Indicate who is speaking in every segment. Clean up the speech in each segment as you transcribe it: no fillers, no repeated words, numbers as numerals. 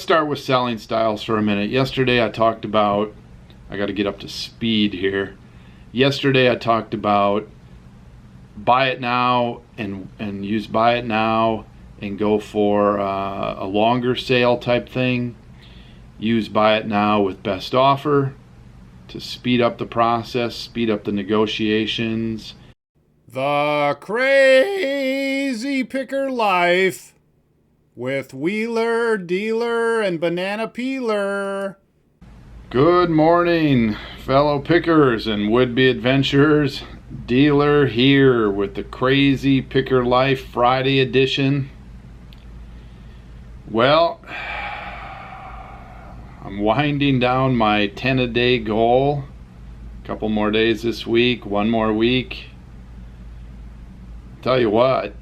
Speaker 1: Start with selling styles for a minute. Yesterday I talked about, I got to get up to speed here. Yesterday I talked about buy it now and use buy it now and go for a longer sale type thing. Use buy it now with best offer to speed up the process, speed up the negotiations.
Speaker 2: The Crazy Picker Life with Wheeler, Dealer, and Banana Peeler.
Speaker 1: Good morning, fellow pickers and would-be adventurers. Dealer here with the Crazy Picker Life Friday edition. Well, I'm winding down my 10-a-day goal. A couple more days this week, one more week. Tell you what,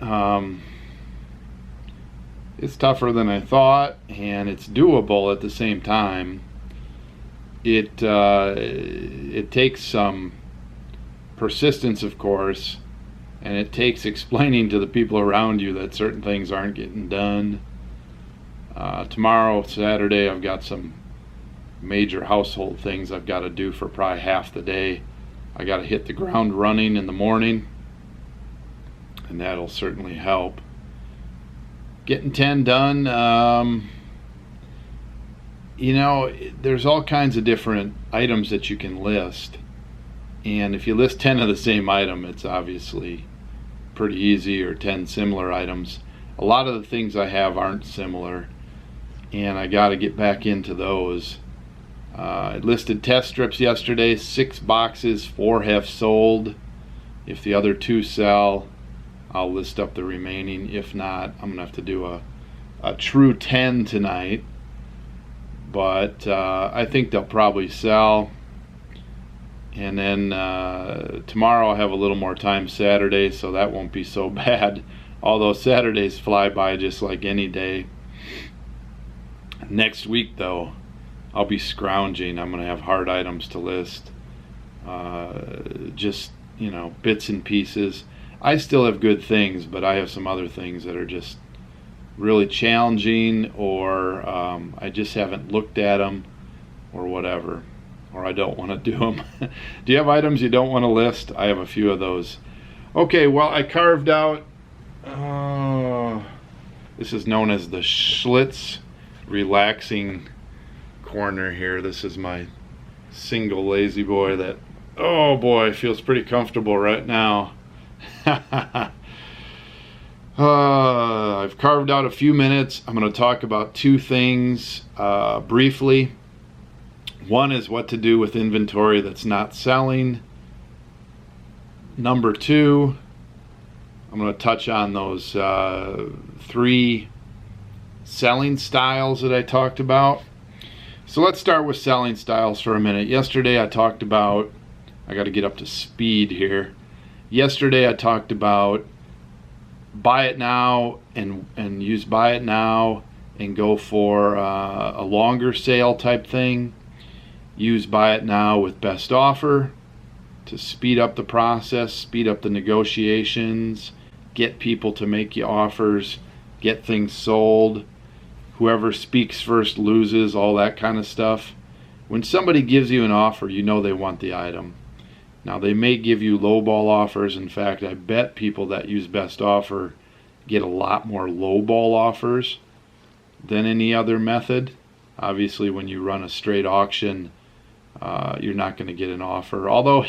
Speaker 1: it's tougher than I thought, and it's doable at the same time. It takes some persistence, of course, and it takes explaining to the people around you that certain things aren't getting done. Tomorrow, Saturday, I've got some major household things I've got to do for probably half the day. I got to hit the ground running in the morning, and that'll certainly help. Getting 10 done, there's all kinds of different items that you can list. And if you list 10 of the same item, it's obviously pretty easy, or 10 similar items. A lot of the things I have aren't similar, and I got to get back into those. I listed test strips yesterday, 6 boxes, 4 have sold. If the other 2 sell, I'll list up the remaining. If not, I'm gonna have to do a true 10 tonight, but I think they'll probably sell. And then tomorrow I'll have a little more time Saturday, so that won't be so bad, although Saturdays fly by just like any day. Next week though, I'll be scrounging. I'm gonna have hard items to list, just bits and pieces. I still have good things, but I have some other things that are just really challenging, or I just haven't looked at them, or whatever, or I don't want to do them. Do you have items you don't want to list? I have a few of those. Okay, well, I carved out, this is known as the Schlitz relaxing corner here. This is my single lazy boy that, oh boy, feels pretty comfortable right now. I've carved out a few minutes. I'm going to talk about 2 things briefly. One is what to do with inventory that's not selling. Number 2, I'm going to touch on those 3 selling styles that I talked about. So let's start with selling styles for a minute. Yesterday I talked about, I got to get up to speed here. Yesterday I talked about buy it now and use buy it now and go for a longer sale type thing. Use buy it now with best offer to speed up the process, speed up the negotiations, get people to make you offers, get things sold. Whoever speaks first loses, all that kind of stuff. When somebody gives you an offer, you know they want the item. Now, they may give you lowball offers. In fact, I bet people that use best offer get a lot more lowball offers than any other method. Obviously, when you run a straight auction, you're not going to get an offer. Although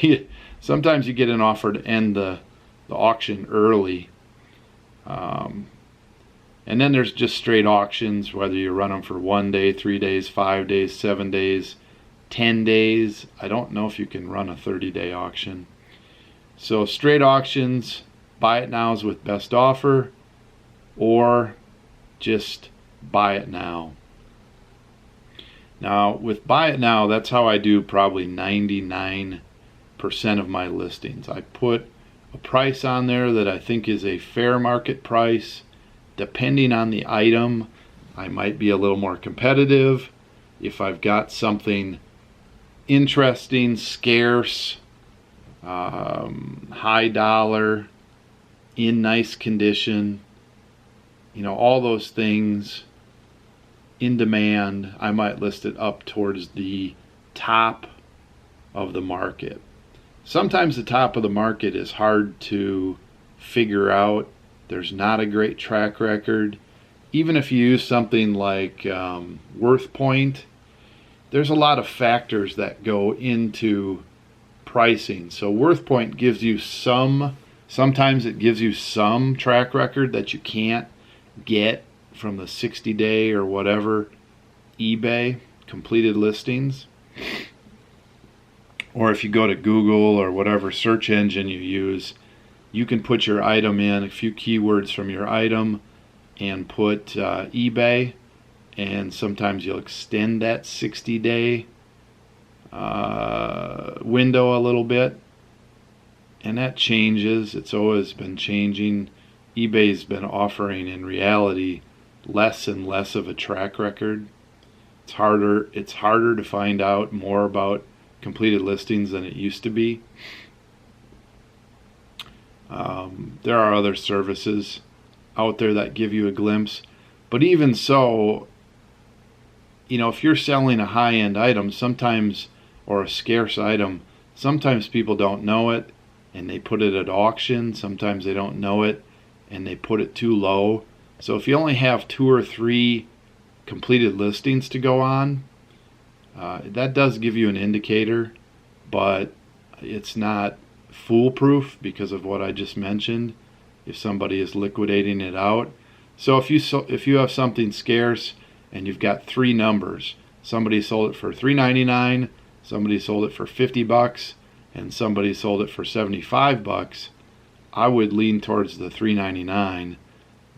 Speaker 1: sometimes you get an offer to end the auction early. And then there's just straight auctions, whether you run them for 1 day, 3 days, 5 days, 7 days, 10 days. I don't know if you can run a 30-day auction. So straight auctions, buy it nows with best offer, or just buy it now. Now with buy it now, that's how I do probably 99% of my listings. I put a price on there that I think is a fair market price. Depending on the item, I might be a little more competitive. If I've got something interesting, scarce, high dollar, in nice condition, all those things, in demand, I might list it up towards the top of the market. Sometimes the top of the market is hard to figure out. There's not a great track record. Even if you use something like Worth Point, there's a lot of factors that go into pricing. So Worth Point gives you sometimes it gives you some track record that you can't get from the 60-day or whatever eBay completed listings. Or if you go to Google or whatever search engine you use, you can put your item in, a few keywords from your item, and put eBay, and sometimes you'll extend that 60-day window a little bit, and that changes. It's always been changing. eBay's been offering, in reality, less and less of a track record. It's harder to find out more about completed listings than it used to be. There are other services out there that give you a glimpse, but even so, if you're selling a high-end item sometimes, or a scarce item, sometimes people don't know it and they put it at auction. Sometimes they don't know it and they put it too low. So if you only have 2 or 3 completed listings to go on, that does give you an indicator, but it's not foolproof because of what I just mentioned, if somebody is liquidating it out. So if you have something scarce and you've got 3 numbers, somebody sold it for $3.99, somebody sold it for $50, and somebody sold it for $75, I would lean towards the $3.99.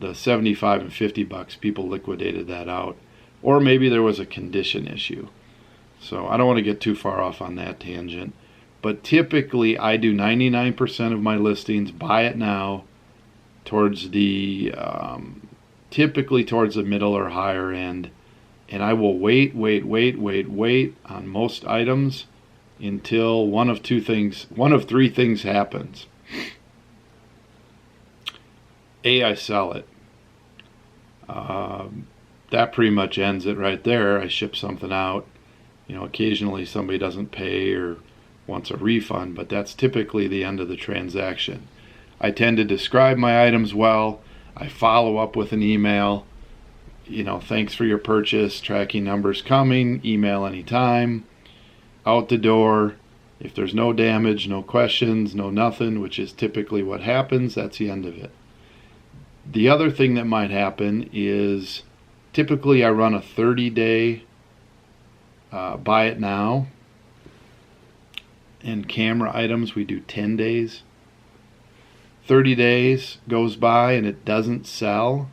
Speaker 1: The $75 and $50, people liquidated that out, or maybe there was a condition issue. So I don't want to get too far off on that tangent, but typically I do 99% of my listings, buy it now, towards the typically towards the middle or higher end, and I will wait on most items until one of 3 things happens. A, I sell it. That pretty much ends it right there. I ship something out. Occasionally somebody doesn't pay or wants a refund, but that's typically the end of the transaction. I tend to describe my items well. I follow up with an email. Thanks for your purchase, tracking numbers coming, email anytime. Out the door. If there's no damage, no questions, no nothing, which is typically what happens, that's the end of it. The other thing that might happen is typically I run a 30-day buy it now. And camera items, we do 10 days. 30 days goes by and it doesn't sell,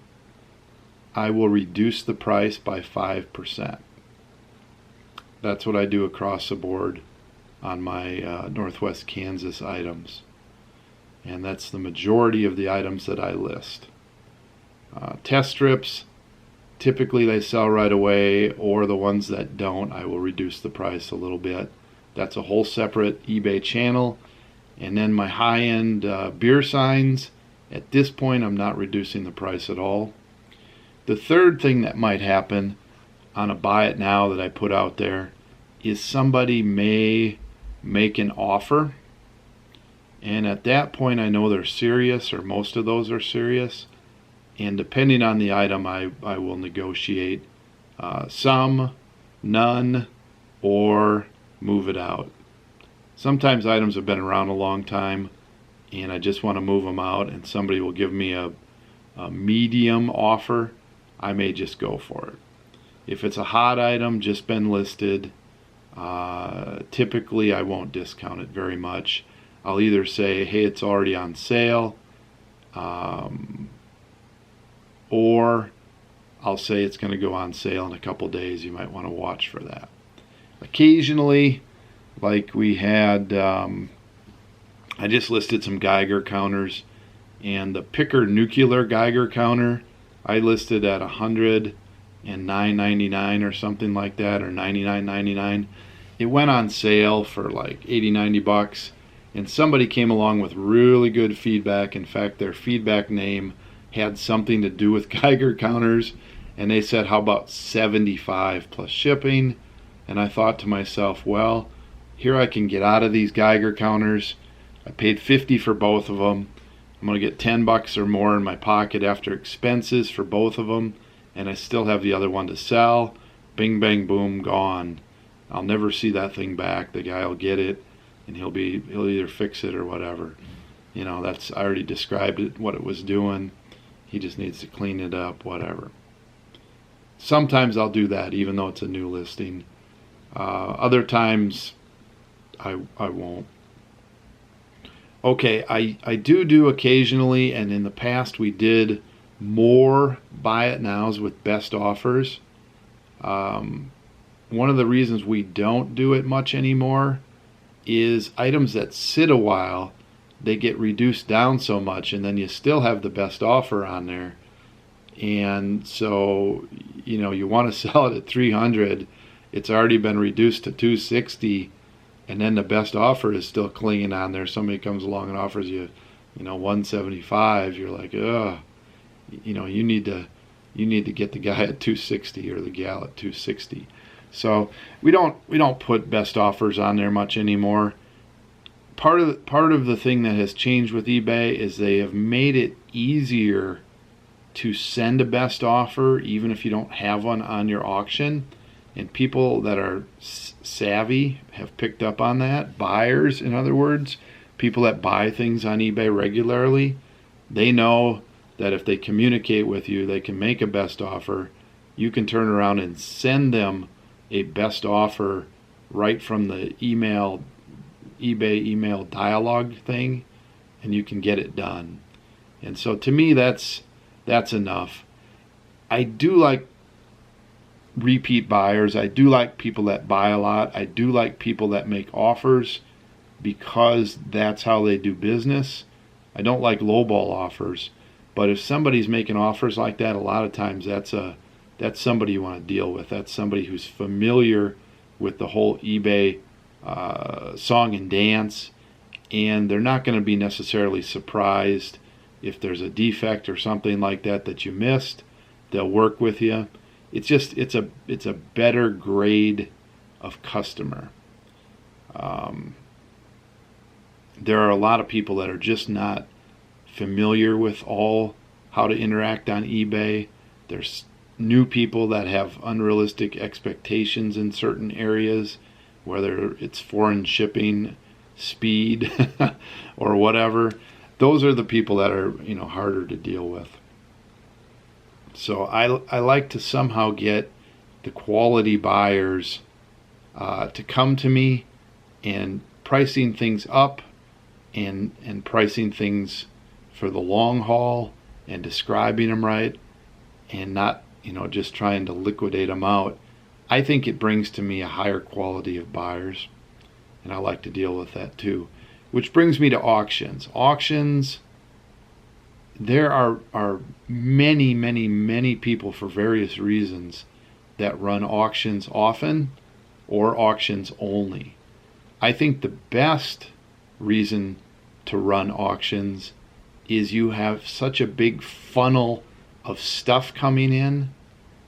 Speaker 1: I will reduce the price by 5%. That's what I do across the board on my Northwest Kansas items. And that's the majority of the items that I list. Test strips, typically they sell right away, or the ones that don't, I will reduce the price a little bit. That's a whole separate eBay channel. And then my high-end beer signs, at this point I'm not reducing the price at all. The third thing that might happen on a buy it now that I put out there is somebody may make an offer, and at that point I know they're serious, or most of those are serious, and depending on the item I will negotiate some, none, or move it out. Sometimes items have been around a long time and I just want to move them out, and somebody will give me a medium offer. I may just go for it. If it's a hot item, just been listed, typically I won't discount it very much. I'll either say, hey, it's already on sale, or I'll say it's going to go on sale in a couple days. You might want to watch for that. Occasionally, like we had, I just listed some Geiger counters, and the Picker nuclear Geiger counter I listed at $109.99 or something like that, or $99.99. It went on sale for like $80-$90, and somebody came along with really good feedback. In fact, their feedback name had something to do with Geiger counters, and they said, how about 75 plus shipping? And I thought to myself, well, here I can get out of these Geiger counters. I paid 50 for both of them. I'm going to get $10 or more in my pocket after expenses for both of them, and I still have the other one to sell. Bing, bang, boom, gone. I'll never see that thing back. The guy will get it, and he'll either fix it or whatever. You know, I already described it, what it was doing. He just needs to clean it up, whatever. Sometimes I'll do that, even though it's a new listing. Other times, I won't. Okay, I do occasionally, and in the past we did more buy it nows with best offers. One of the reasons we don't do it much anymore is items that sit a while, they get reduced down so much, and then you still have the best offer on there. And so, you know, you want to sell it at 300, it's already been reduced to 260, and then the best offer is still clinging on there. Somebody comes along and offers you, 175. You're like, ugh, you need to get the guy at 260 or the gal at 260. So we don't put best offers on there much anymore. Part of the thing that has changed with eBay is they have made it easier to send a best offer even if you don't have one on your auction. And people that are savvy have picked up on that. Buyers, in other words, people that buy things on eBay regularly, they know that if they communicate with you, they can make a best offer. You can turn around and send them a best offer right from the eBay email dialogue thing, and you can get it done. And so to me, that's enough. I do like repeat buyers. I do like people that buy a lot. I do like people that make offers because that's how they do business. I don't like lowball offers, but if somebody's making offers like that, a lot of times that's somebody you want to deal with. That's somebody who's familiar with the whole eBay song and dance, and they're not going to be necessarily surprised if there's a defect or something like that you missed. They'll work with you. It's a better grade of customer. There are a lot of people that are just not familiar with how to interact on eBay. There's new people that have unrealistic expectations in certain areas, whether it's foreign shipping, speed, or whatever. Those are the people that are harder to deal with. So I like to somehow get the quality buyers to come to me, and pricing things up and pricing things for the long haul and describing them right, and not just trying to liquidate them out. I think it brings to me a higher quality of buyers, and I like to deal with that too. Which brings me to auctions. Auctions, there are many, many, many people for various reasons that run auctions often or auctions only. I think the best reason to run auctions is you have such a big funnel of stuff coming in,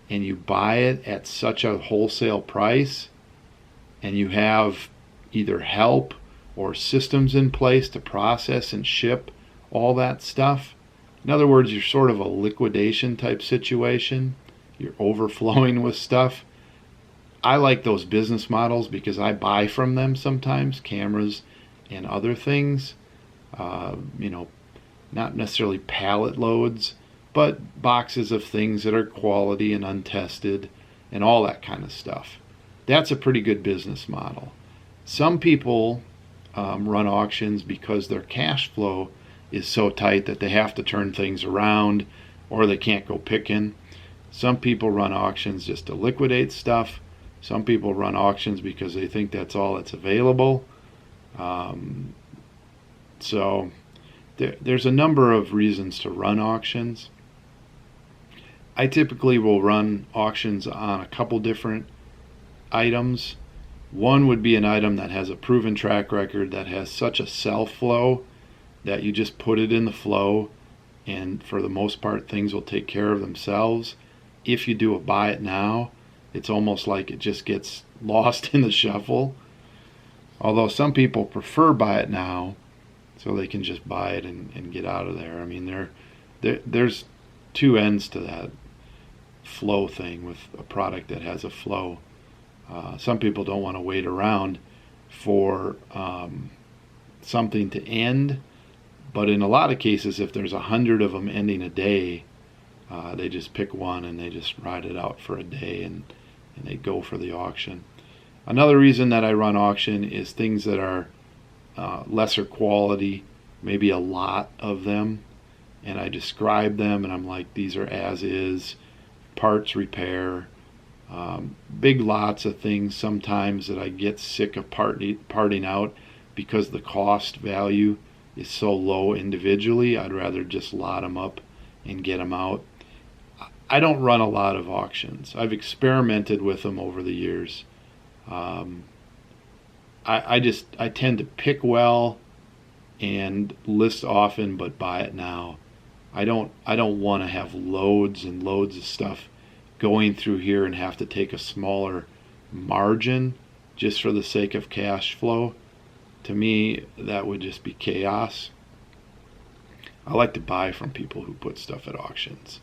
Speaker 1: and you buy it at such a wholesale price, and you have either help or systems in place to process and ship all that stuff. In other words, you're sort of a liquidation type situation. You're overflowing with stuff. I like those business models because I buy from them sometimes, cameras and other things. Not necessarily pallet loads, but boxes of things that are quality and untested and all that kind of stuff. That's a pretty good business model. Some people run auctions because their cash flow is so tight that they have to turn things around or they can't go picking. Some people run auctions just to liquidate stuff. Some people run auctions because they think that's all that's available. So there's a number of reasons to run auctions. I typically will run auctions on a couple different items. One would be an item that has a proven track record, that has such a sell flow that you just put it in the flow, and for the most part things will take care of themselves. if you do a buy it now, it's almost like it just gets lost in the shuffle. Although some people prefer buy it now so they can just buy it and get out of there. I mean, there's two ends to that flow thing with a product that has a flow. Some people don't want to wait around for something to end, but in a lot of cases, if there's 100 of them ending a day, they just pick one and they just ride it out for a day and they go for the auction. Another reason that I run auction is things that are lesser quality, maybe a lot of them, and I describe them and I'm like, these are as is, parts repair, big lots of things sometimes that I get sick of parting out because the cost value is so low individually. I'd rather just lot them up and get them out. I don't run a lot of auctions. I've experimented with them over the years. I tend to pick well and list often, but buy it now. I don't want to have loads and loads of stuff going through here and have to take a smaller margin just for the sake of cash flow. To me, that would just be chaos. I like to buy from people who put stuff at auctions.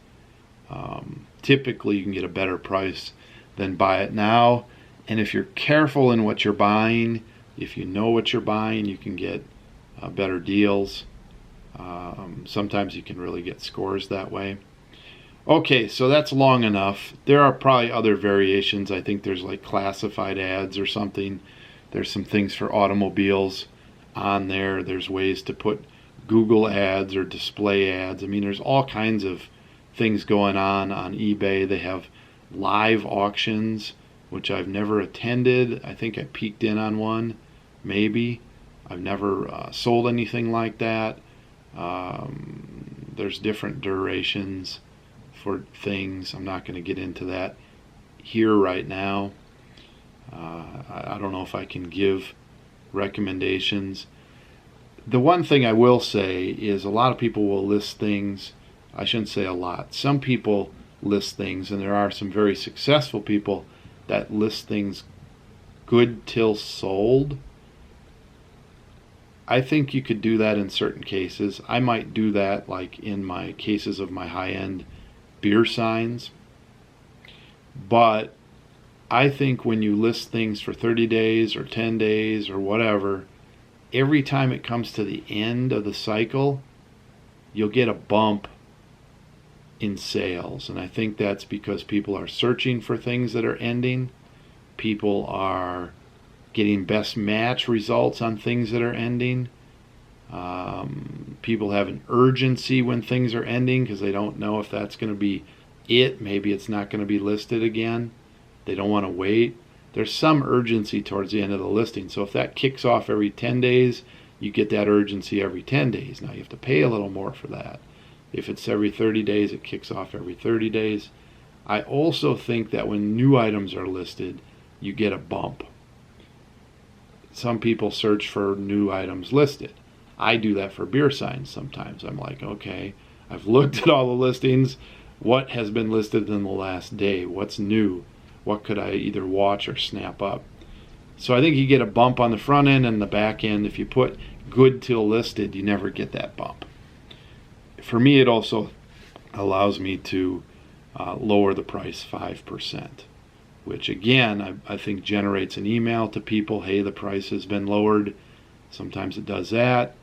Speaker 1: Typically, you can get a better price than buy it now. And if you're careful in what you're buying, if you know what you're buying, you can get better deals. Sometimes you can really get scores that way. Okay, so that's long enough. There are probably other variations. I think there's like classified ads or something. There's some things for automobiles on there. There's ways to put Google ads or display ads. I mean, there's all kinds of things going on eBay. They have live auctions, which I've never attended. I think I peeked in on one, maybe. I've never sold anything like that. There's different durations for things. I'm not going to get into that here right now. I don't know if I can give recommendations. The one thing I will say is a lot of people will list things. I shouldn't say a lot. Some people list things, and there are some very successful people that list things good till sold. I think you could do that in certain cases. I might do that like in my cases of my high-end beer signs. But I think when you list things for 30 days or 10 days or whatever, every time it comes to the end of the cycle, you'll get a bump in sales. And I think that's because people are searching for things that are ending. People are getting best match results on things that are ending. People have an urgency when things are ending because they don't know if that's going to be it. Maybe it's not going to be listed again. They don't want to wait. There's some urgency towards the end of the listing. So if that kicks off every 10 days, you get that urgency every 10 days. Now you have to pay a little more for that. If it's every 30 days, it kicks off every 30 days. I also think that when new items are listed, you get a bump. Some people search for new items listed. I do that for beer signs sometimes. I'm like, okay, I've looked at all the listings. What has been listed in the last day? What's new? What could I either watch or snap up? So I think you get a bump on the front end and the back end. If you put good till listed, you never get that bump. For me, it also allows me to lower the price 5%, which again, I think generates an email to people, hey, the price has been lowered. Sometimes it does that.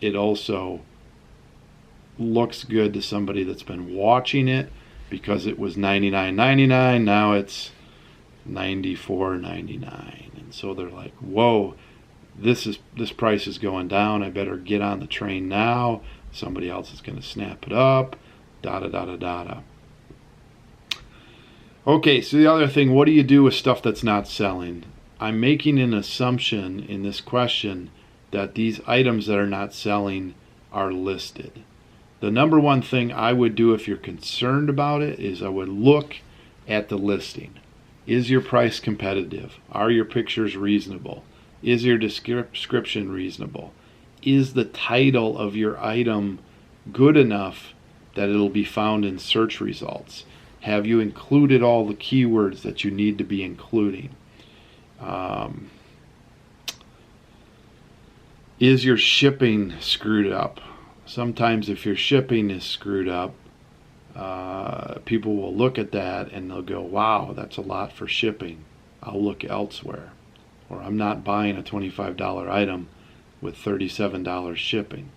Speaker 1: It also looks good to somebody that's been watching it because it was $99.99, now it's $94.99. And so they're like, whoa, this price is going down. I better get on the train now. Somebody else is going to snap it up. Da-da-da-da-da-da. Okay, so the other thing, what do you do with stuff that's not selling? I'm making an assumption in this question that these items that are not selling are listed. The number one thing I would do if you're concerned about it is I would look at the listing. Is your price competitive? Are your pictures reasonable? Is your description reasonable? Is the title of your item good enough that it'll be found in search results? Have you included all the keywords that you need to be including? Is your shipping screwed up? Sometimes if your shipping is screwed up, people will look at that and they'll go, wow, that's a lot for shipping. I'll look elsewhere. Or I'm not buying a $25 item with $37 shipping.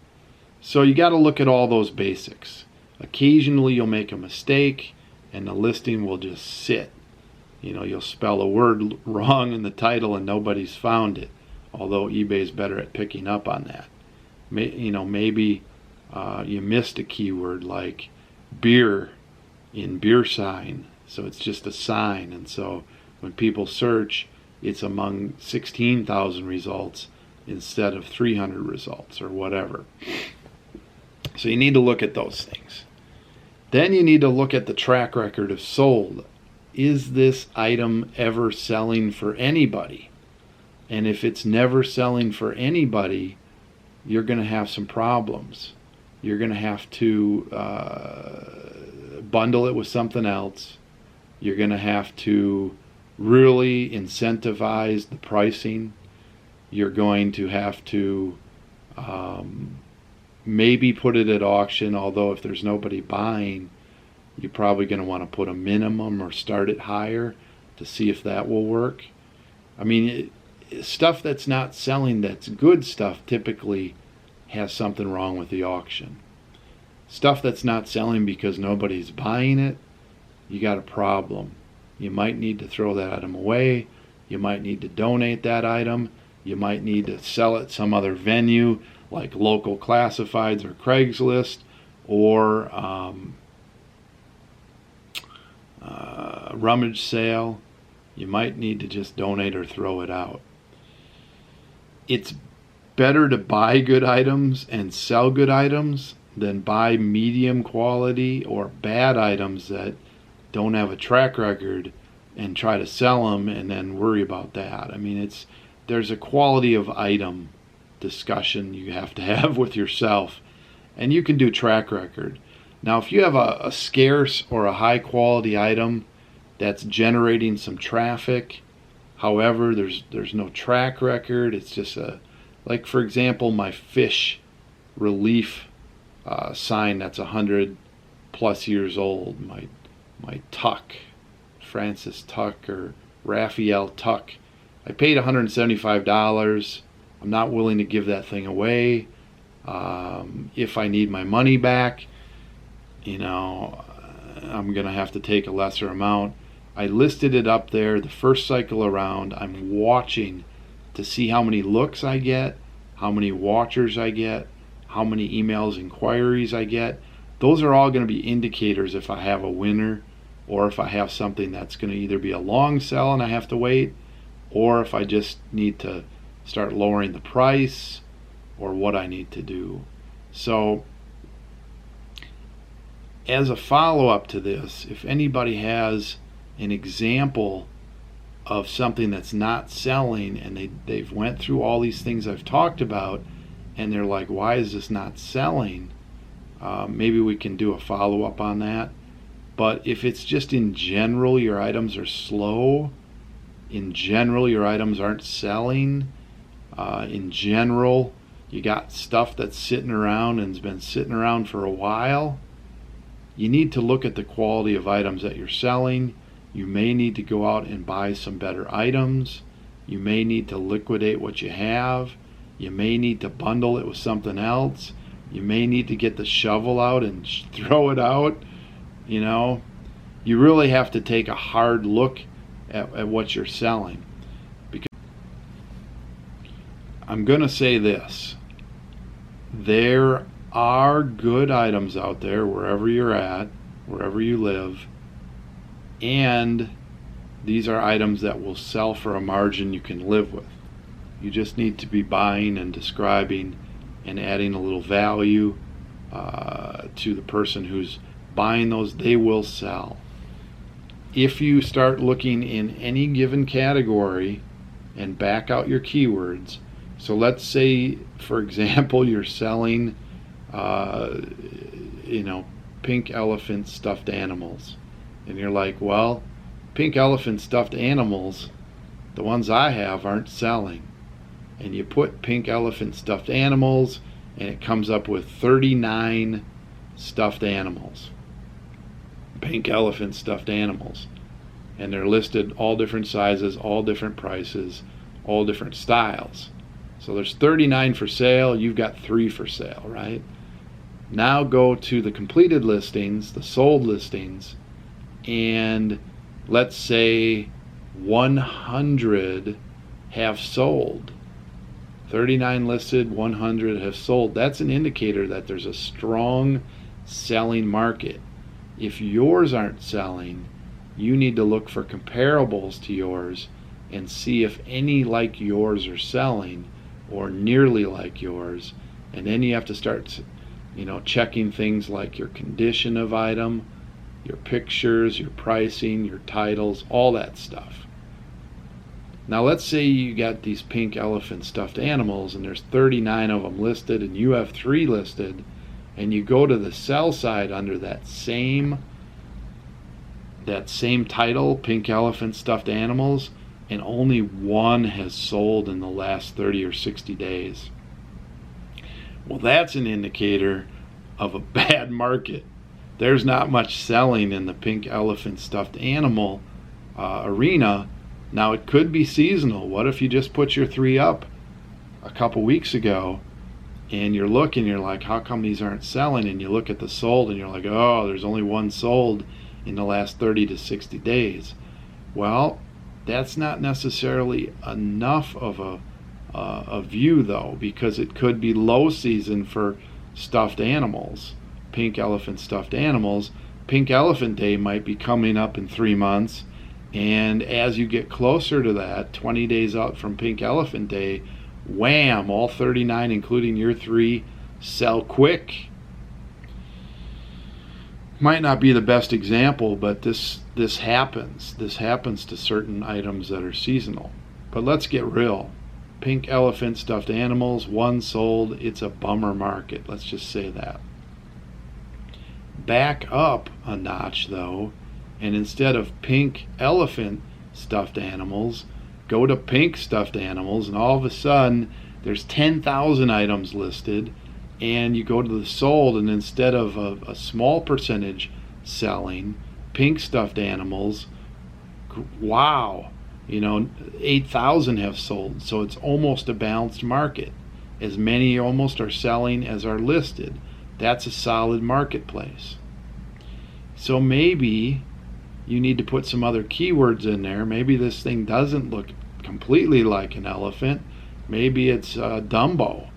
Speaker 1: So you got to look at all those basics. Occasionally you'll make a mistake and the listing will just sit. You know, you'll spell a word wrong in the title and nobody's found it. Although eBay's better at picking up on that. Maybe you missed a keyword like beer in beer sign, so it's just a sign, and so when people search, it's among 16,000 results instead of 300 results or whatever. So you need to look at those things. Then you need to look at the track record of sold. Is this item ever selling for anybody? And if it's never selling for anybody, you're going to have some problems. You're going to have to bundle it with something else. You're going to have to really incentivize the pricing. You're going to have to maybe put it at auction, although if there's nobody buying, you're probably going to want to put a minimum or start it higher to see if that will work. I mean, stuff that's not selling, that's good stuff, typically has something wrong with the auction. Stuff that's not selling because nobody's buying it, you got a problem. You might need to throw that item away. You might need to donate that item. You might need to sell it some other venue like local classifieds or Craigslist, or rummage sale. You might need to just donate or throw it out. It's better to buy good items and sell good items than buy medium quality or bad items that don't have a track record and try to sell them and then worry about that. I mean, there's a quality of item discussion you have to have with yourself, and you can do track record. Now, if you have a scarce or a high quality item that's generating some traffic, however, there's no track record, it's just like for example, my fish relief sign that's 100 plus years old, my Tuck, Francis Tuck or Raphael Tuck. I paid $175. I'm not willing to give that thing away. If I need my money back, I'm going to have to take a lesser amount. I listed it up there the first cycle around. I'm watching to see how many looks I get, how many watchers I get, how many emails, inquiries I get. Those are all going to be indicators if I have a winner, or if I have something that's going to either be a long sell and I have to wait, or if I just need to start lowering the price, or what I need to do. So as a follow-up to this, if anybody has an example of something that's not selling and they've went through all these things I've talked about and they're like, why is this not selling? Maybe we can do a follow-up on that. But if it's just in general your items are slow, in general your items aren't selling, in general you got stuff that's sitting around and has been sitting around for a while, you need to look at the quality of items that you're selling. You may need to go out and buy some better items. You may need to liquidate what you have. You may need to bundle it with something else. You may need to get the shovel out and throw it out. You really have to take a hard look at what you're selling. Because I'm going to say this. There are good items out there wherever you're at, wherever you live, and these are items that will sell for a margin you can live with. You just need to be buying and describing and adding a little value to the person who's buying those. They will sell. If you start looking in any given category and back out your keywords, so let's say, for example, you're selling pink elephant stuffed animals. And you're like, well, pink elephant stuffed animals, the ones I have, aren't selling. And you put pink elephant stuffed animals, and it comes up with 39 stuffed animals. Pink elephant stuffed animals. And they're listed all different sizes, all different prices, all different styles. So there's 39 for sale, you've got 3 for sale, right? Now go to the completed listings, the sold listings, and let's say 100 have sold. 39 listed, 100 have sold. That's an indicator that there's a strong selling market. If yours aren't selling, you need to look for comparables to yours and see if any like yours are selling or nearly like yours. And then you have to start, checking things like your condition of item, your pictures, your pricing, your titles, all that stuff. Now let's say you got these pink elephant stuffed animals and there's 39 of them listed and you have 3 listed, and you go to the sell side under that same title, pink elephant stuffed animals, and only 1 has sold in the last 30 or 60 days. Well, that's an indicator of a bad market. There's not much selling in the pink elephant stuffed animal arena. Now, it could be seasonal. What if you just put your 3 up a couple weeks ago and you're like, how come these aren't selling? And you look at the sold and you're like, oh, there's only 1 sold in the last 30 to 60 days. Well, that's not necessarily enough of a view, though, because it could be low season for stuffed animals, pink elephant stuffed animals. Pink Elephant Day might be coming up in 3 months, and as you get closer to that, 20 days out from Pink Elephant Day, wham, all 39, including your 3, sell quick. Might not be the best example, but this happens. This happens to certain items that are seasonal. But let's get real. Pink elephant stuffed animals, 1 sold. It's a bummer market. Let's just say that. Back up a notch, though, and instead of pink elephant stuffed animals, go to pink stuffed animals, and all of a sudden there's 10,000 items listed, and you go to the sold, and instead of a small percentage selling, pink stuffed animals, wow, 8,000 have sold. So it's almost a balanced market. As many almost are selling as are listed. That's a solid marketplace. So maybe you need to put some other keywords in there. Maybe this thing doesn't look completely like an elephant. Maybe it's Dumbo.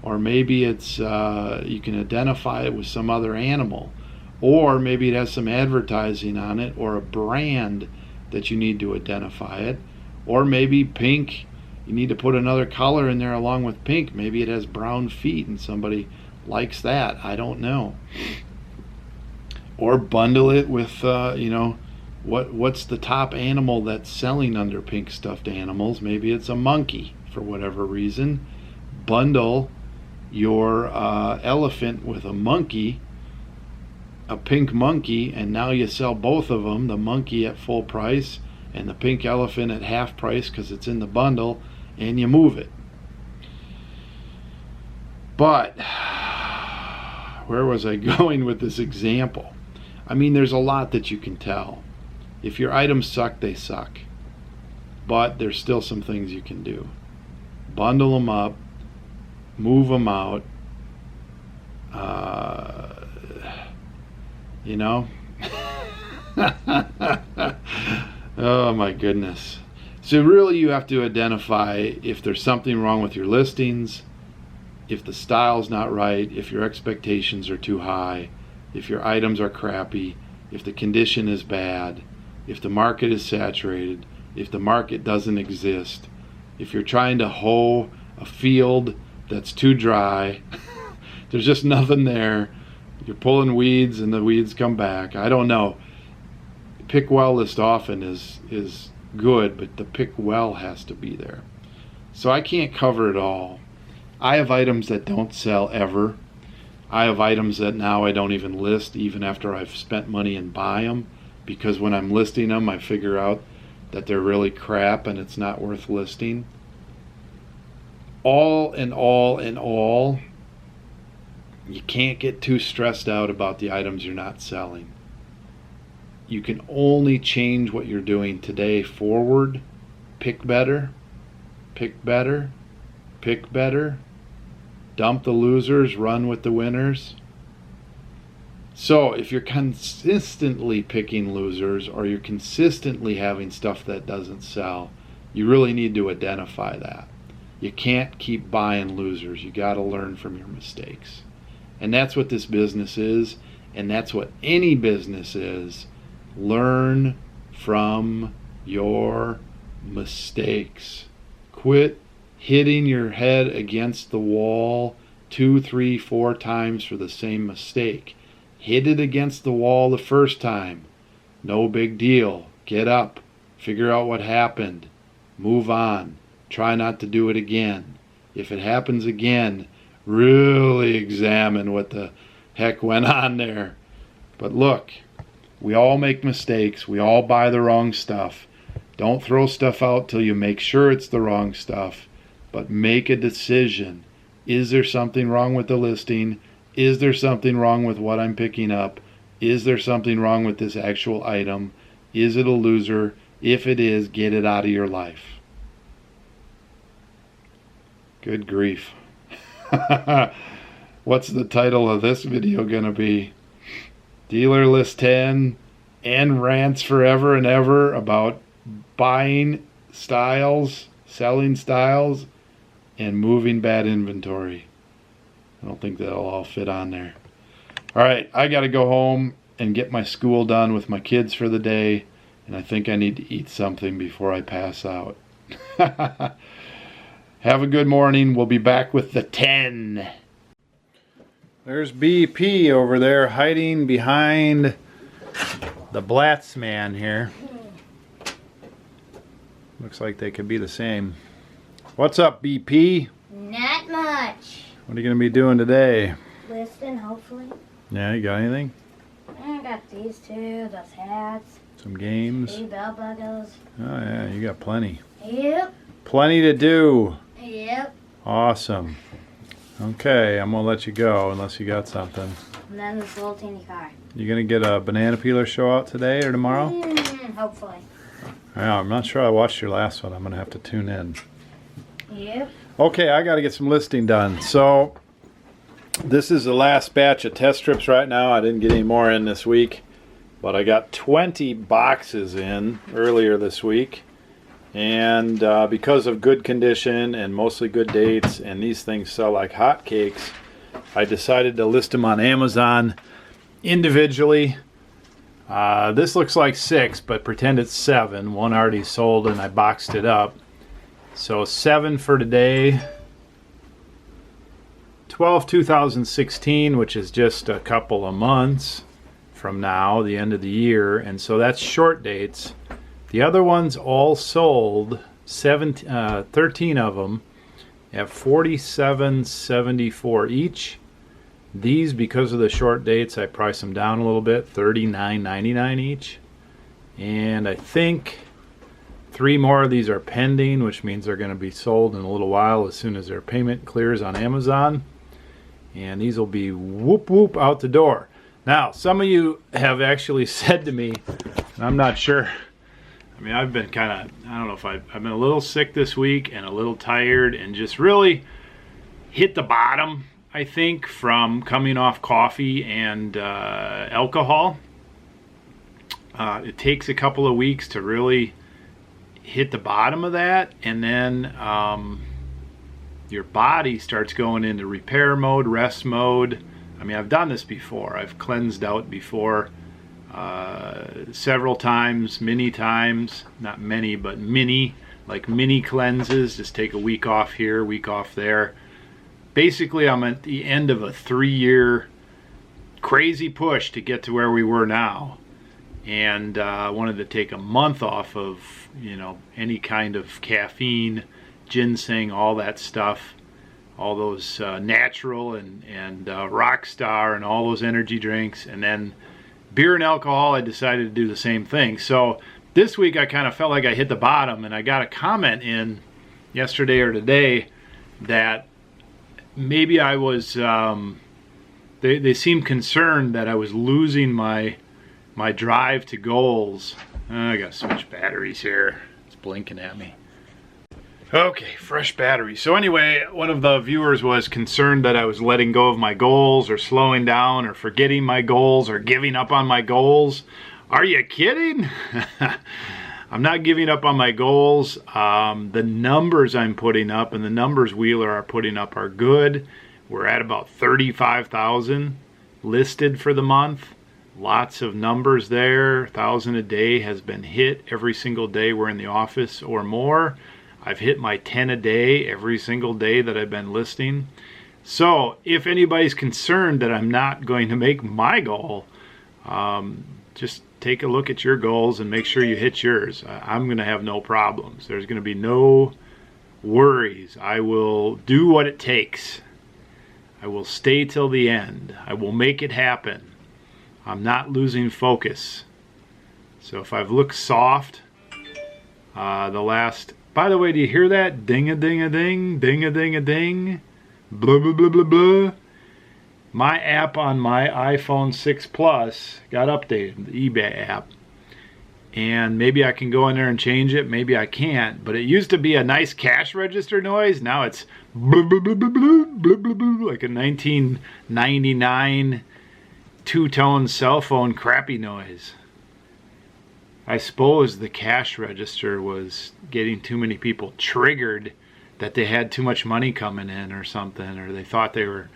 Speaker 1: Or maybe it's you can identify it with some other animal. Or maybe it has some advertising on it or a brand that you need to identify it. Or maybe pink, you need to put another color in there along with pink. Maybe it has brown feet and somebody likes that. I don't know. Or bundle it with, what's the top animal that's selling under pink stuffed animals? Maybe it's a monkey for whatever reason. Bundle your elephant with a monkey, a pink monkey, and now you sell both of them, the monkey at full price and the pink elephant at half price because it's in the bundle, and you move it. But where was I going with this example? I mean, there's a lot that you can tell. If your items suck, they suck. But there's still some things you can do. Bundle them up, move them out, Oh my goodness. So really you have to identify if there's something wrong with your listings, if the style's not right, if your expectations are too high, if your items are crappy, if the condition is bad, if the market is saturated, if the market doesn't exist, if you're trying to hoe a field that's too dry, there's just nothing there, you're pulling weeds and the weeds come back. I don't know. Pick well list often is good, but the pick well has to be there. So I can't cover it all. I have items that don't sell ever. I have items that now I don't even list even after I've spent money and buy them, because when I'm listing them I figure out that they're really crap and it's not worth listing. All in all, you can't get too stressed out about the items you're not selling. You can only change what you're doing today forward. Pick better, pick better, pick better. Dump the losers, run with the winners. So if you're consistently picking losers, or you're consistently having stuff that doesn't sell, you really need to identify that. You can't keep buying losers. You got to learn from your mistakes. And that's what this business is, and that's what any business is. Learn from your mistakes. Quit hitting your head against the wall 2, 3, 4 times for the same mistake. Hit it against the wall the first time. No big deal. Get up. Figure out what happened. Move on. Try not to do it again. If it happens again, really examine what the heck went on there. But look, we all make mistakes. We all buy the wrong stuff. Don't throw stuff out till you make sure it's the wrong stuff. But make a decision. Is there something wrong with the listing? Is there something wrong with what I'm picking up? Is there something wrong with this actual item? Is it a loser? If it is, get it out of your life. Good grief. What's the title of this video gonna be? Dealer List 10 and rants forever and ever about buying styles, selling styles, and moving bad inventory. I don't think that'll all fit on there. All right, I got to go home and get my school done with my kids for the day, and I think I need to eat something before I pass out. Have a good morning. We'll be back with the 10. There's BP over there hiding behind the Blatz man here. Looks like they could be the same. What's up, BP?
Speaker 3: Not much.
Speaker 1: What are you going to be doing today?
Speaker 3: Listing, hopefully.
Speaker 1: Yeah, you got anything?
Speaker 3: I got these two, those hats.
Speaker 1: Some games?
Speaker 3: 3 belt buckles.
Speaker 1: Oh yeah, you got plenty.
Speaker 3: Yep.
Speaker 1: Plenty to do.
Speaker 3: Yep.
Speaker 1: Awesome. Okay, I'm going to let you go unless you got something.
Speaker 3: And then this little teeny car.
Speaker 1: You going to get a banana peeler show out today or tomorrow?
Speaker 3: Hopefully.
Speaker 1: Yeah, I'm not sure I watched your last one. I'm going to have to tune in.
Speaker 3: Yep.
Speaker 1: Okay, I got to get some listing done. So this is the last batch of test strips right now. I didn't get any more in this week, but I got 20 boxes in earlier this week. And because of good condition and mostly good dates, and these things sell like hotcakes, I decided to list them on Amazon individually. This looks like 6, but pretend it's 7. One already sold and I boxed it up. So 7 for today. 12/2016, which is just a couple of months from now, the end of the year, and so that's short dates. The other ones all sold, 13 of them, at $47.74 each. These, because of the short dates, I priced them down a little bit, $39.99 each. And I think 3 more of these are pending, which means they're going to be sold in a little while as soon as their payment clears on Amazon. And these will be whoop whoop out the door. Now, some of you have actually said to me, and I'm not sure, I mean, I've been kind of, I don't know if I've been a little sick this week and a little tired and just really hit the bottom, I think, from coming off coffee and alcohol. It takes a couple of weeks to really hit the bottom of that, and then your body starts going into repair mode, rest mode. I mean, I've done this before. I've cleansed out before several times, many times, not many, but many, like mini cleanses. Just take a week off here, week off there. Basically, I'm at the end of a 3-year crazy push to get to where we were now. And I wanted to take a month off of, you know, any kind of caffeine, ginseng, all that stuff, all those natural and Rockstar and all those energy drinks, and then beer and alcohol, I decided to do the same thing. So this week I kind of felt like I hit the bottom, and I got a comment in yesterday or today that maybe I was, they seemed concerned that I was losing my drive to goals. I gotta switch batteries here. It's blinking at me. Okay, fresh batteries. So anyway, one of the viewers was concerned that I was letting go of my goals or slowing down or forgetting my goals or giving up on my goals. Are you kidding? I'm not giving up on my goals. The numbers I'm putting up and the numbers Wheeler are putting up are good. We're at about 35,000 listed for the month. Lots of numbers there. 1,000 a day has been hit every single day we're in the office or more. I've hit my 10 a day every single day that I've been listing. So if anybody's concerned that I'm not going to make my goal, just take a look at your goals and make sure you hit yours. I'm going to have no problems. There's going to be no worries. I will do what it takes. I will stay till the end. I will make it happen. I'm not losing focus. So if I've looked soft the last... By the way, do you hear that? Ding-a-ding-a-ding, ding-a-ding-a-ding, blah, blah, blah, blah, blah. My app on my iPhone 6 Plus got updated, the eBay app. And maybe I can go in there and change it, maybe I can't. But it used to be a nice cash register noise. Now it's blah, blah, blah, blah, blah, blah, blah, blah, like a 1999 two-tone cell phone crappy noise. I suppose the cash register was getting too many people triggered that they had too much money coming in or something, or they thought they were,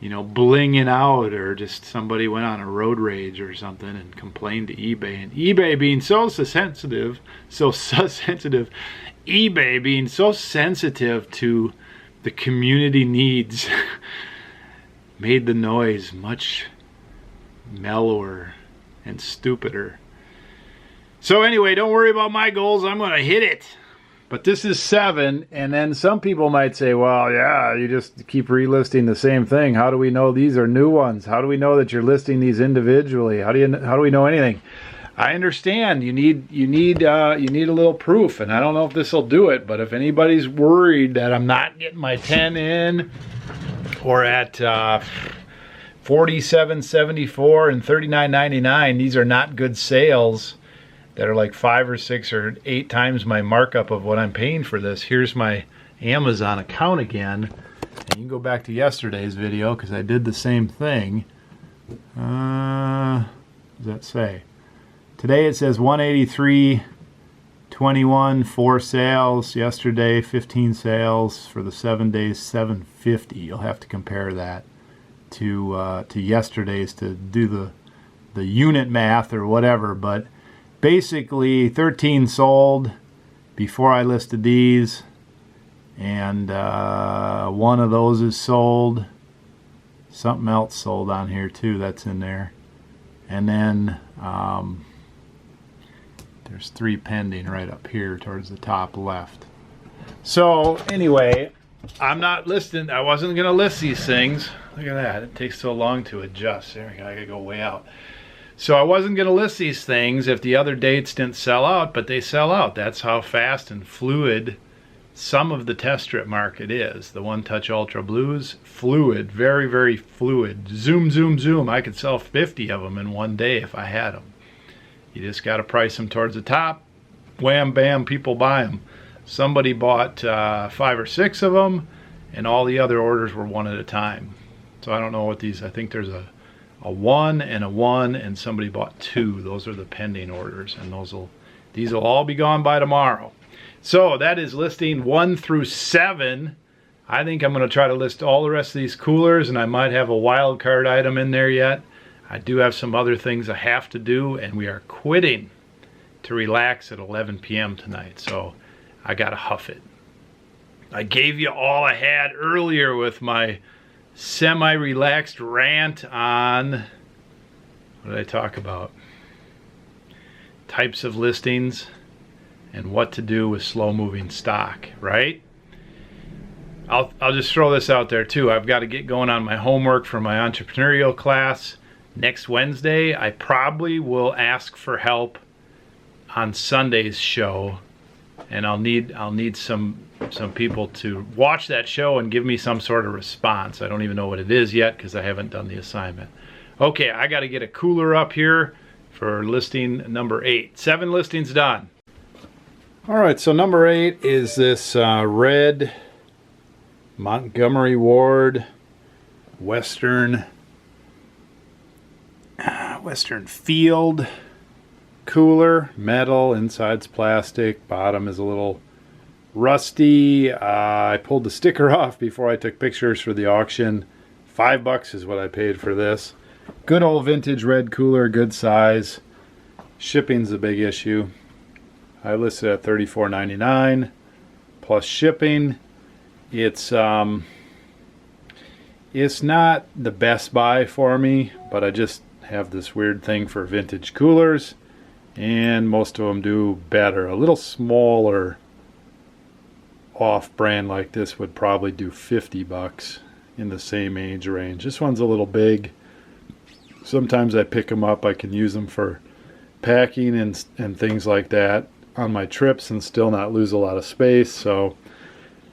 Speaker 1: you know, blinging out, or just somebody went on a road rage or something and complained to eBay. And eBay being so sensitive, eBay being so sensitive to the community needs made the noise much mellower and stupider. So anyway, don't worry about my goals. I'm going to hit it. But this is 7, and then some people might say, well, yeah, you just keep relisting the same thing. How do we know these are new ones? How do we know that you're listing these individually? How do we know anything? I understand you need a little proof, and I don't know if this will do it, but if anybody's worried that I'm not getting my 10 in, or at $47.74 and $39.99, these are not good sales that are like 5 or 6 or 8 times my markup of what I'm paying for this. Here's my Amazon account again, and you can go back to yesterday's video because I did the same thing. What does that say? Today it says 183.21 4 sales. Yesterday 15 sales. For the 7 days 750. You'll have to compare that to yesterday's to do the unit math or whatever, but basically 13 sold before I listed these, and one of those is sold. Something else sold on here too, that's in there. And then there's 3 pending right up here towards the top left. So anyway, I'm not listing. I wasn't going to list these things. Look at that. It takes so long to adjust. There we go. I got to go way out. So I wasn't going to list these things if the other dates didn't sell out, but they sell out. That's how fast and fluid some of the test strip market is. The One Touch Ultra Blues, fluid, very, very fluid. Zoom, zoom, zoom. I could sell 50 of them in one day if I had them. You just got to price them towards the top. Wham, bam, people buy them. Somebody bought 5 or 6 of them, and all the other orders were one at a time. So I don't know what these, I think there's a 1 and a 1, and somebody bought 2. Those are the pending orders, and these will all be gone by tomorrow. So that is listing 1 through 7. I think I'm going to try to list all the rest of these coolers, and I might have a wild card item in there yet. I do have some other things I have to do, and we are quitting to relax at 11 p.m. tonight, so I got to huff it. I gave you all I had earlier with my semi-relaxed rant on, what did I talk about? Types of listings and what to do with slow-moving stock, right? I'll just throw this out there too. I've got to get going on my homework for my entrepreneurial class next Wednesday. I probably will ask for help on Sunday's show, and I'll need some people to watch that show and give me some sort of response. I don't even know what it is yet because I haven't done the assignment. Okay, I got to get a cooler up here for listing number 8. 7 listings done. All right, so number 8 is this red Montgomery Ward Western Field cooler. Metal, inside's plastic, bottom is a little rusty. I pulled the sticker off before I took pictures for the auction. $5 is what I paid for this. Good old vintage red cooler, good size. Shipping's a big issue. I listed at $34.99 plus shipping. It's not the best buy for me, but I just have this weird thing for vintage coolers, and most of them do better. A little smaller off-brand like this would probably do $50 in the same age range. This one's a little big. Sometimes I pick them up. I can use them for packing and things like that on my trips and still not lose a lot of space. So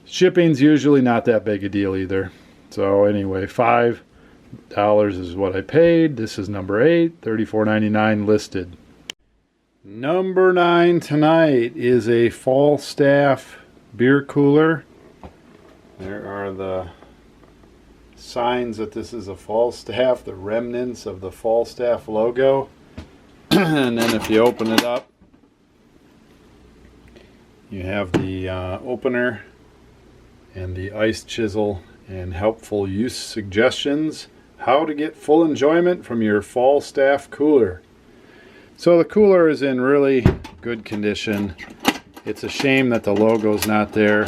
Speaker 1: shipping's usually not that big a deal either. So anyway, $5 is what I paid. This is number 8, $34.99 listed. Number 9 tonight is a Falstaff beer cooler. There are the signs that this is a Falstaff, the remnants of the Falstaff logo. And then if you open it up, you have the opener and the ice chisel and helpful use suggestions. How to get full enjoyment from your Falstaff cooler. So the cooler is in really good condition. It's a shame that the logo's not there.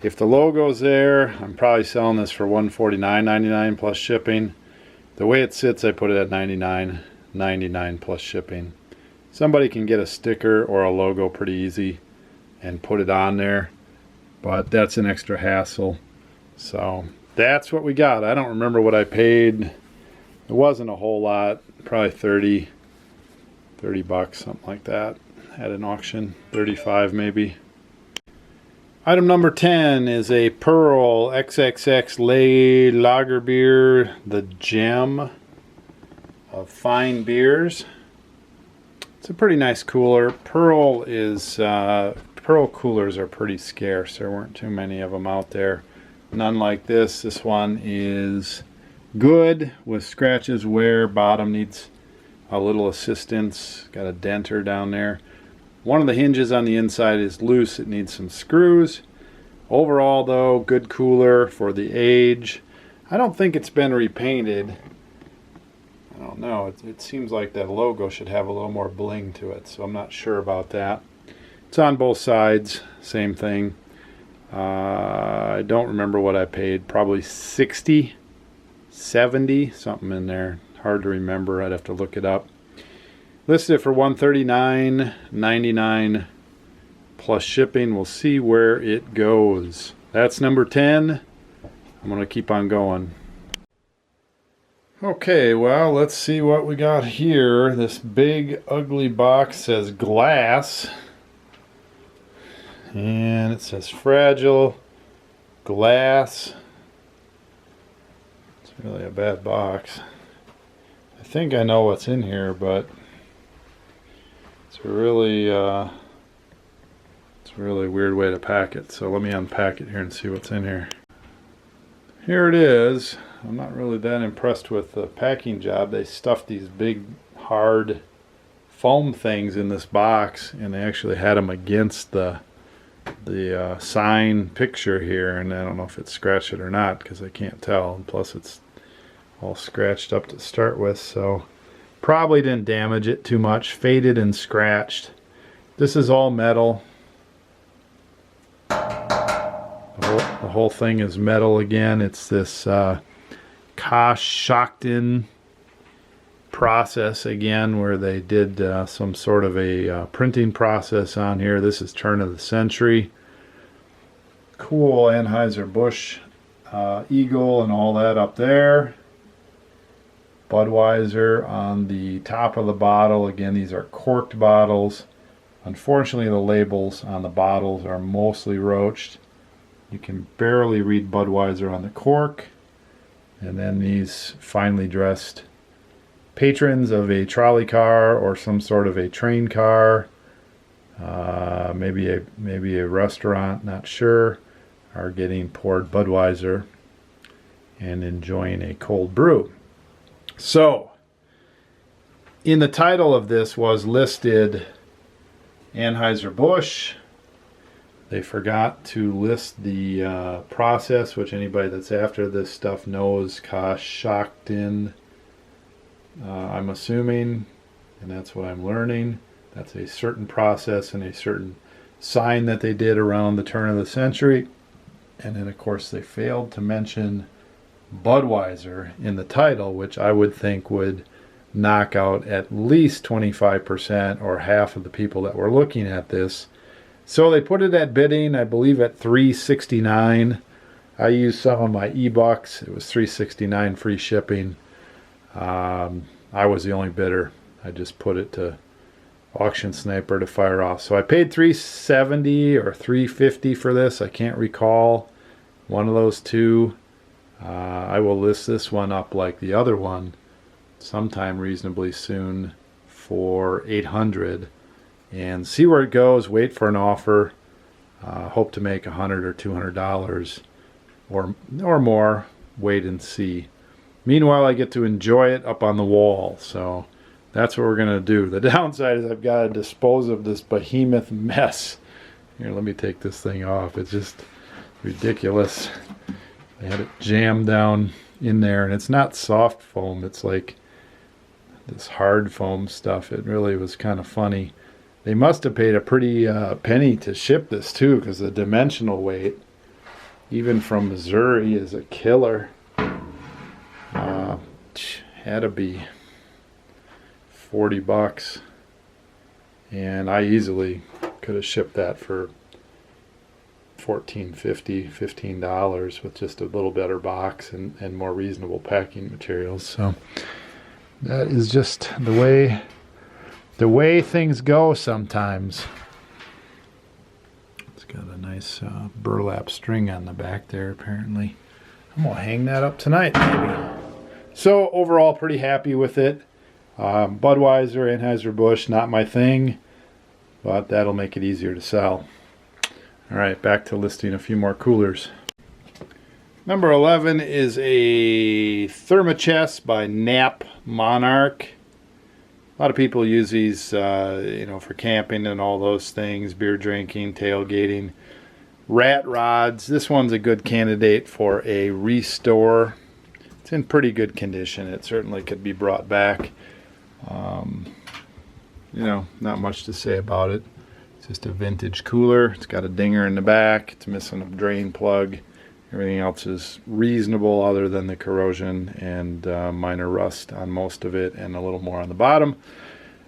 Speaker 1: If the logo's there, I'm probably selling this for $149.99 plus shipping. The way it sits, I put it at $99.99 plus shipping. Somebody can get a sticker or a logo pretty easy and put it on there, but that's an extra hassle. So that's what we got. I don't remember what I paid. It wasn't a whole lot, probably $30, something like that at an auction. 35 maybe. Item number 10 is a Pearl XXX Lay Lager beer, the gem of fine beers. It's a pretty nice cooler. Pearl coolers are pretty scarce. There weren't too many of them out there. None like this. This one is good with scratches, wear. Bottom needs a little assistance. Got a denter down there. One of the hinges on the inside is loose. It needs some screws. Overall, though, good cooler for the age. I don't think it's been repainted. I don't know. It seems like that logo should have a little more bling to it, so I'm not sure about that. It's on both sides. Same thing. I don't remember what I paid. Probably 60, 70, something in there. Hard to remember. I'd have to look it up. Listed it for $139.99 plus shipping. We'll see where it goes. That's number 10. I'm going to keep on going. Okay, well, let's see what we got here. This big ugly box says glass. And it says fragile glass. It's really a bad box. I think I know what's in here, but it's a really weird way to pack it. So let me unpack it here and see what's in here. Here it is. I'm not really that impressed with the packing job. They stuffed these big hard foam things in this box, and they actually had them against the sign picture here, and I don't know if it scratched it or not because I can't tell, and plus it's all scratched up to start with, so probably didn't damage it too much. Faded and scratched. This is all metal. The whole thing is metal again. It's this Kosh-Shaktin process again, where they did some sort of a printing process on here. This is turn of the century. cool Anheuser-Busch Eagle and all that up there. Budweiser on the top of the bottle. Again, these are corked bottles. Unfortunately, the labels on the bottles are mostly roached. You can barely read Budweiser on the cork. And then these finely dressed patrons of a trolley car or some sort of a train car, maybe a restaurant, not sure, are getting poured Budweiser and enjoying a cold brew. So, in the title of this was listed Anheuser-Busch. They forgot to list the process, which anybody that's after this stuff knows, Kashakhtin, I'm assuming, and that's what I'm learning. That's a certain process and a certain sign that they did around the turn of the century. And then, of course, they failed to mention Budweiser in the title, which I would think would knock out at least 25% or half of the people that were looking at this. So they put it at bidding, I believe, at $3.69. I used some of my e-bucks. It was $3.69 free shipping. I was the only bidder. I just put it to Auction Sniper to fire off. So I paid $3.70 or $3.50 for this. I can't recall. One of those two. I will list this one up like the other one sometime reasonably soon for $800 and see where it goes. Wait for an offer. Hope to make $100 or $200 or more. Wait and see. Meanwhile, I get to enjoy it up on the wall. So that's what we're going to do. The downside is I've got to dispose of this behemoth mess. Here, let me take this thing off. It's just ridiculous. They had it jammed down in there, and it's not soft foam. It's like this hard foam stuff. It really was kind of funny. They must have paid a pretty penny to ship this, too, because the dimensional weight, even from Missouri, is a killer. Had to be $40. And I easily could have shipped that for $14.50, $15 with just a little better box and more reasonable packing materials. So that is just the way things go sometimes. It's got a nice burlap string on the back there apparently. I'm gonna hang that up tonight maybe. So overall pretty happy with it. Budweiser, Anheuser-Busch, not my thing, but that'll make it easier to sell. All right, back to listing a few more coolers. Number 11 is a Thermochest by Nap Monarch. A lot of people use these, for camping and all those things, beer drinking, tailgating. Rat rods. This one's a good candidate for a restore. It's in pretty good condition. It certainly could be brought back. Not much to say about it. Just a vintage cooler. It's got a dinger in the back. It's missing a drain plug. Everything else is reasonable other than the corrosion and minor rust on most of it and a little more on the bottom.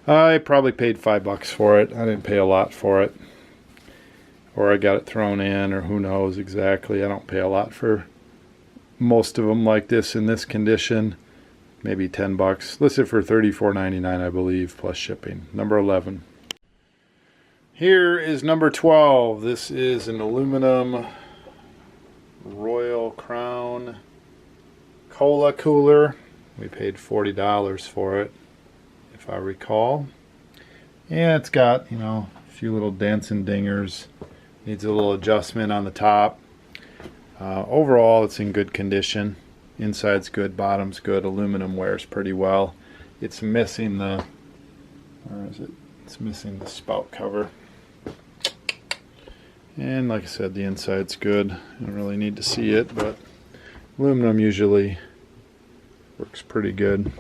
Speaker 1: I probably paid $5 for it. I didn't pay a lot for it. Or I got it thrown in, or who knows exactly. I don't pay a lot for most of them like this in this condition. Maybe $10. Listed for $34.99, I believe, plus shipping. Number 11. Here is number 12. This is an aluminum Royal Crown cola cooler. We paid $40 for it, if I recall. And it's got, a few little dents and dingers. Needs a little adjustment on the top. Overall, it's in good condition. Inside's good, bottom's good. Aluminum wears pretty well. It's missing the, where is it? It's missing the spout cover. And like I said, the inside's good. I don't really need to see it, but aluminum usually works pretty good.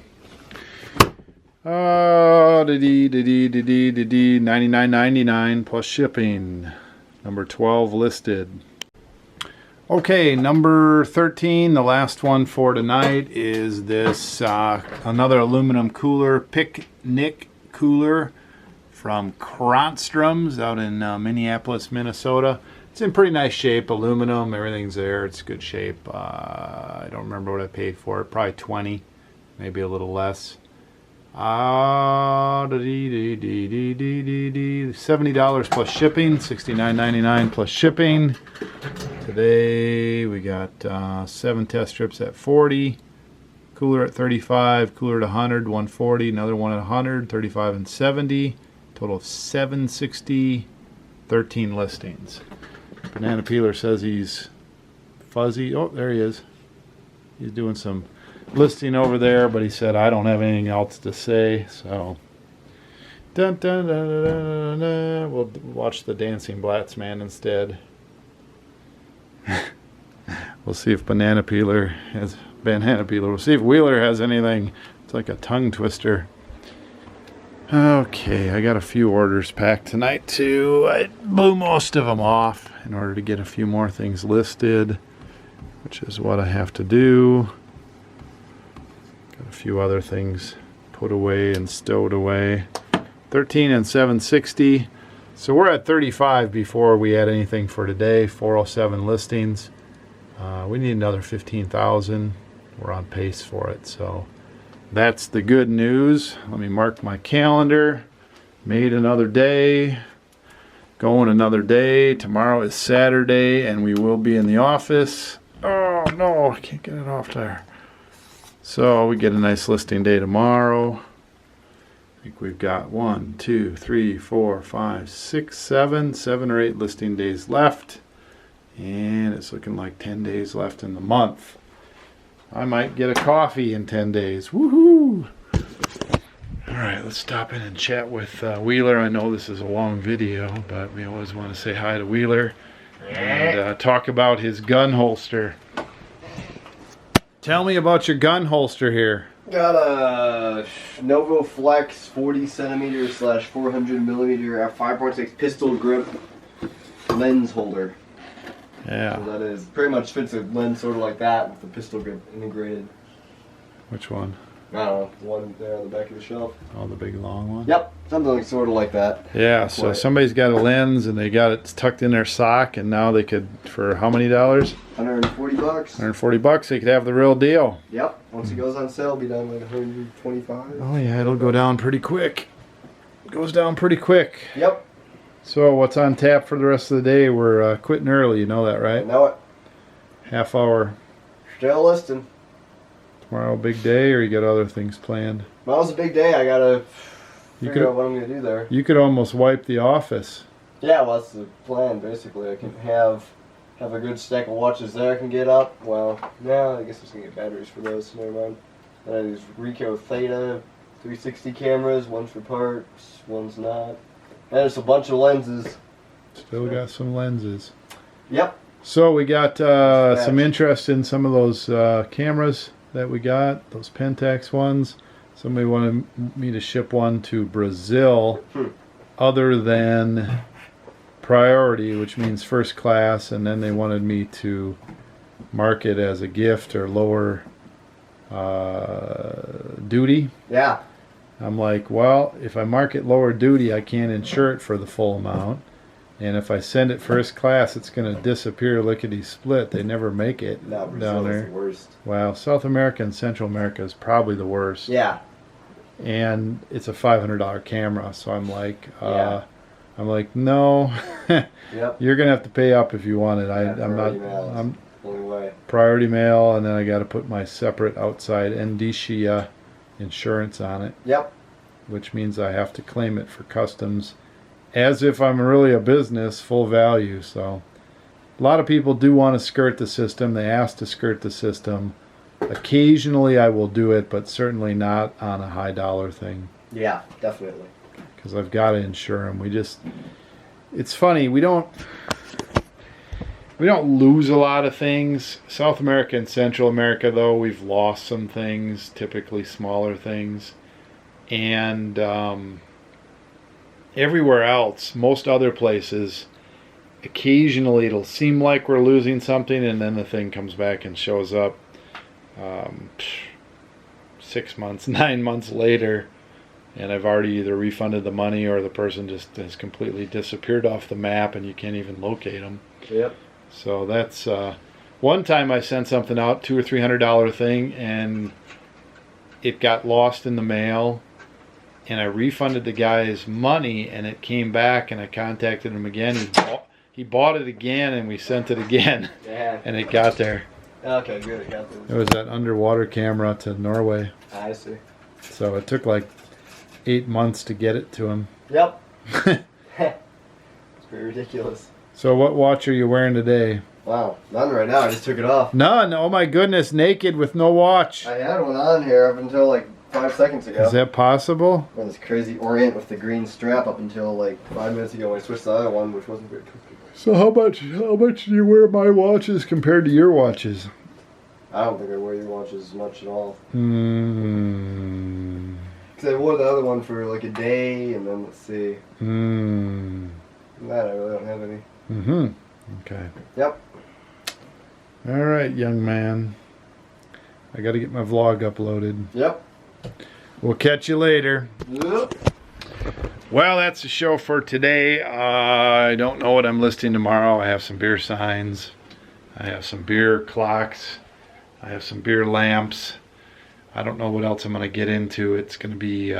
Speaker 1: $99.99 plus shipping. Number 12 listed. Okay, number 13, the last one for tonight, is this another aluminum cooler, picnic cooler from Kronstrom's out in Minneapolis, Minnesota.
Speaker 2: It's in pretty nice shape. Aluminum, everything's there. It's good shape. I don't remember what I paid for it. Probably 20, maybe a little less. $70 plus shipping, $69.99 plus shipping. Today we got 7 test strips at 40, cooler at 35, cooler at 100, 140, another one at 100, 35 and 70, total of 760, 13 listings. Banana Peeler says he's fuzzy. Oh, there he is. He's doing some listing over there, but he said I don't have anything else to say, so dun, dun, dun, dun, dun, dun. We'll watch the Dancing Blatzman instead. We'll see if Banana Peeler. We'll see if Wheeler has anything. It's like a tongue twister. Okay, I got a few orders packed tonight too. I blew most of them off in order to get a few more things listed, which is what I have to do. Got a few other things put away and stowed away. 13 and 760. So we're at 35 before we had anything for today. 407 listings. We need another 15,000. We're on pace for it. So that's the good news. Let me mark my calendar. Made another day. Going another day. Tomorrow is Saturday and we will be in the office. Oh no, I can't get it off there. So we get a nice listing day tomorrow. I think we've got 1, 2, 3, 4, 5, 6, 7 or 8 listing days left. And it's looking like 10 days left in the month. I might get a coffee in 10 days. Woohoo! Alright, let's stop in and chat with Wheeler. I know this is a long video, but we always want to say hi to Wheeler and talk about his gun holster. Tell me about your gun holster here.
Speaker 4: Got a Novo Flex 40 centimeter / 400 millimeter f 5.6 pistol grip lens holder.
Speaker 2: Yeah.
Speaker 4: So that is pretty much fits a lens sort of like that with the pistol grip integrated.
Speaker 2: Which one?
Speaker 4: I don't know, the one there on the back of the shelf.
Speaker 2: Oh, the big long one?
Speaker 4: Yep, something like sort of like that.
Speaker 2: Yeah, so somebody's got a lens and they got it tucked in their sock, and now they could, for how many dollars?
Speaker 4: $140.
Speaker 2: $140, they could have the real deal.
Speaker 4: Yep, once it goes on sale, it'll be down like 125.
Speaker 2: Oh yeah, it'll go down pretty quick. It goes down pretty quick.
Speaker 4: Yep.
Speaker 2: So what's on tap for the rest of the day? We're quitting early, you know that,
Speaker 4: I
Speaker 2: right?
Speaker 4: know it.
Speaker 2: Half hour.
Speaker 4: Still listing.
Speaker 2: Tomorrow, big day, or you got other things planned?
Speaker 4: Well, it's a big day. I gotta
Speaker 2: You
Speaker 4: figure
Speaker 2: could-
Speaker 4: out what I'm gonna do there.
Speaker 2: You could almost wipe the office.
Speaker 4: Yeah, well, that's the plan, basically. I can have a good stack of watches there I can get up. Well, no, I guess I was going to get batteries for those, so never mind. Then I have these Ricoh Theta 360 cameras, one's for parts, one's not. And there's a bunch of lenses.
Speaker 2: Still got some lenses.
Speaker 4: Yep.
Speaker 2: So we got some interest in some of those cameras that we got, those Pentax ones. Somebody wanted me to ship one to Brazil other than priority, which means first class, and then they wanted me to mark it as a gift or lower duty.
Speaker 4: Yeah.
Speaker 2: I'm like, well, if I mark it lower duty, I can't insure it for the full amount. And if I send it first class, it's going to disappear lickety split. They never make it
Speaker 4: No,
Speaker 2: down
Speaker 4: Brazil is
Speaker 2: there.
Speaker 4: the worst.
Speaker 2: Well, South America and Central America is probably the worst.
Speaker 4: Yeah.
Speaker 2: And it's a $500 camera, so I'm like,
Speaker 4: Yeah.
Speaker 2: no,
Speaker 4: Yep.
Speaker 2: you're gonna have to pay up if you want it.
Speaker 4: Yeah,
Speaker 2: I'm not.
Speaker 4: priority mail is
Speaker 2: I'm
Speaker 4: the only way.
Speaker 2: priority mail, and then I got to put my separate outside Indicia insurance on it,
Speaker 4: Yep.
Speaker 2: which means I have to claim it for customs, as if I'm really a business, full value. So, a lot of people do want to skirt the system. They ask to skirt the system. Occasionally, I will do it, but certainly not on a high dollar thing,
Speaker 4: Yeah, definitely.
Speaker 2: because I've got to insure them. It's funny, we don't lose a lot of things. South America and Central America, though, we've lost some things, typically smaller things. And everywhere else, most other places, occasionally it'll seem like we're losing something, and then the thing comes back and shows up 6 months, 9 months later. and I've already either refunded the money or the person just has completely disappeared off the map and you can't even locate them.
Speaker 4: Yep.
Speaker 2: So that's one time I sent something out, $200 or $300 thing, and it got lost in the mail, and I refunded the guy's money, and it came back, and I contacted him again. He bought it again, and we sent it again,
Speaker 4: Yeah.
Speaker 2: and it got there.
Speaker 4: Okay, good. It got
Speaker 2: It was that underwater camera to Norway,
Speaker 4: I see.
Speaker 2: so it took like 8 months to get it to him.
Speaker 4: Yep. It's pretty ridiculous.
Speaker 2: So what watch are you wearing today?
Speaker 4: Wow, none right now. I just took it off.
Speaker 2: None. Oh my goodness, naked with no watch.
Speaker 4: I had one on here up until like 5 seconds ago.
Speaker 2: Is that possible?
Speaker 4: On this crazy Orient with the green strap up until like 5 minutes ago when I switched to the other one, which wasn't very comfortable.
Speaker 2: So how much do you wear my watches compared to your watches?
Speaker 4: I don't think I wear your watches as much at all.
Speaker 2: Hmm.
Speaker 4: Because I wore the other one for like a day, and then let's see.
Speaker 2: Hmm.
Speaker 4: That I really don't have any.
Speaker 2: Mm-hmm. Okay.
Speaker 4: Yep.
Speaker 2: All right, young man. I got to get my vlog uploaded.
Speaker 4: Yep.
Speaker 2: We'll catch you later.
Speaker 4: Yep.
Speaker 2: Well, that's the show for today. I don't know what I'm listing tomorrow. I have some beer signs. I have some beer clocks. I have some beer lamps. I don't know what else I'm going to get into. It's going to be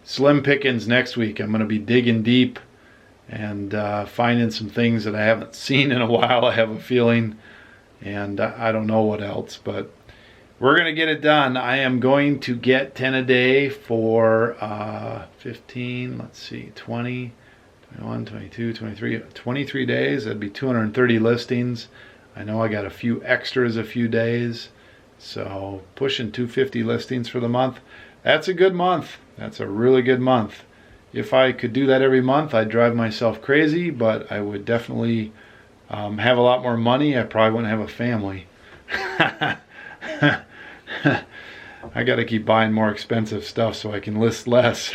Speaker 2: slim pickings next week. I'm going to be digging deep and finding some things that I haven't seen in a while, I have a feeling. And I don't know what else, but we're going to get it done. I am going to get 10 a day for 15, let's see, 20, 21, 22, 23, 23 days. That'd be 230 listings. I know I got a few extras a few days. So pushing 250 listings for the month. That's a good month. That's a really good month. If I could do that every month, I'd drive myself crazy, but I would definitely have a lot more money. I probably wouldn't have a family. I got to keep buying more expensive stuff so I can list less.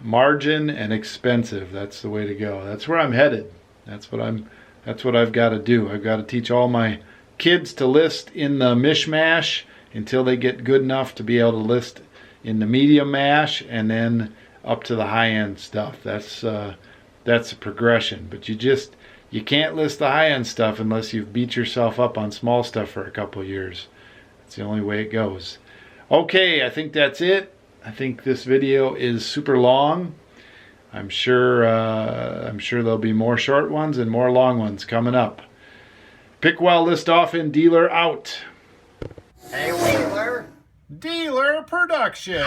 Speaker 2: Margin and expensive. That's the way to go. That's where I'm headed. That's what I've got to do. I've got to teach all my kids to list in the mishmash until they get good enough to be able to list in the medium mash, and then up to the high-end stuff. That's a progression. But you can't list the high-end stuff unless you've beat yourself up on small stuff for a couple of years. That's the only way it goes. Okay, I think that's it. I think this video is super long. I'm sure there'll be more short ones and more long ones coming up. Pick well, list often, dealer out.
Speaker 4: Hey, Wheeler.
Speaker 2: Dealer production.